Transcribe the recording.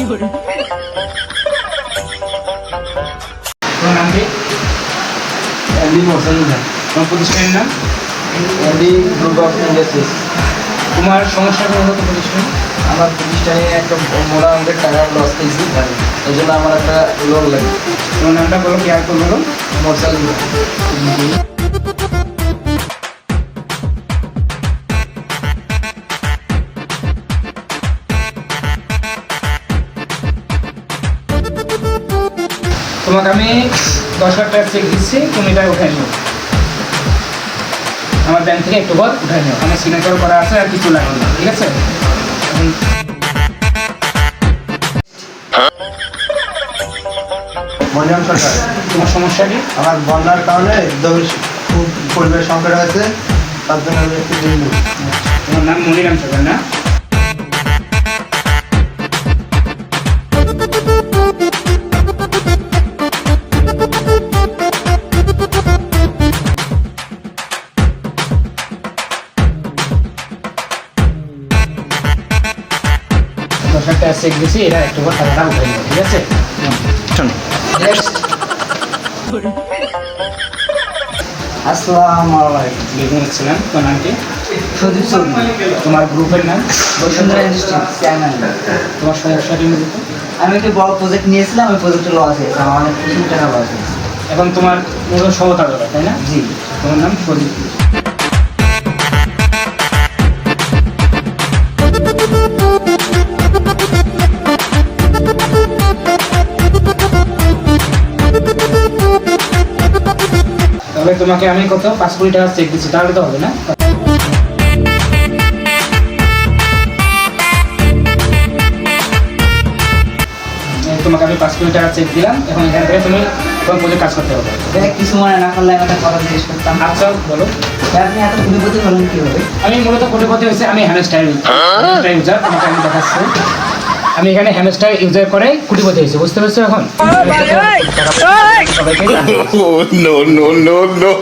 তোমার নাম কি? তোমার প্রতিষ্ঠানের নাম? Group of industries. তোমার সমস্যা কি হলো প্রতিষ্ঠান? আমার প্রতিষ্ঠানে একটা মোটা অঙ্কের টাকা লস খেয়েছি, এই জন্য আমার একটা লোন লাগে। তোমার নামটা বলো, কি আর বলো? মোরসাল। তোমাকে আমি 10,000 টাকা চেক দিচ্ছি, তুমি এটা উঠে নিও। আমার ব্যাংক থেকে একটু পর উঠে নিও, আমার সিগনেচার করা আছে, আর কিছু লাগবে না, ঠিক আছে? মনিরাম সরকার। তোমার সমস্যা কি? আমার বন্যার কারণে একদম খুব পরিবেশ সংকট হয়েছে, তার জন্য আমি একটু ঋণ নেব। তোমার নাম মনিরাম সরকার না? দশটা চেক দিছি, এটা একটু পর টাকাটা উঠে নিও, ঠিক আছে? Next. আসসালামু আলাইকুম। ওয়ালাইকুম আসসালাম। তোমার নাম কি? সদীপ চৌধুরী। তোমার গ্রুপের নাম? Bashundhara industries channel. তোমার সমস্যাটি মূলত? আমি একটা বড় প্রজেক্ট নিয়েছিলাম, ওই প্রজেক্টে লস হয়েছে, আমার অনেক প্রচুর টাকা লস হয়েছে। এবং তোমার মূল সহতা দরকার, তাই না? জি। তোমার নাম প্রদীপ। তাহলে তোমাকে আমি কত 5 কোটি টাকা চেক দিচ্ছি, তাহলে তো হবে না? তোমাকে আমি 5 কোটি টাকা চেক দিলাম, এখন এখান থেকে তুমি তোমার প্রজেক্ট কাজ করতে হবে। কিছু মনে না করলে আমি একটা কথা জিজ্ঞেস করতাম। আচ্ছা বলো। আপনি এত কোটিপতি হলেন কীভাবে? আমি মূলত কোটিপতি হয়েছে, আমি হ্যামস্টার ইউজার, তোমাকে আমি দেখাচ্ছি। আমি এখানে হ্যামস্টার ইউজার করে কোটিপতি হয়েছি, বুঝতে পারছো এখন? সবাইকে no, no, no, no.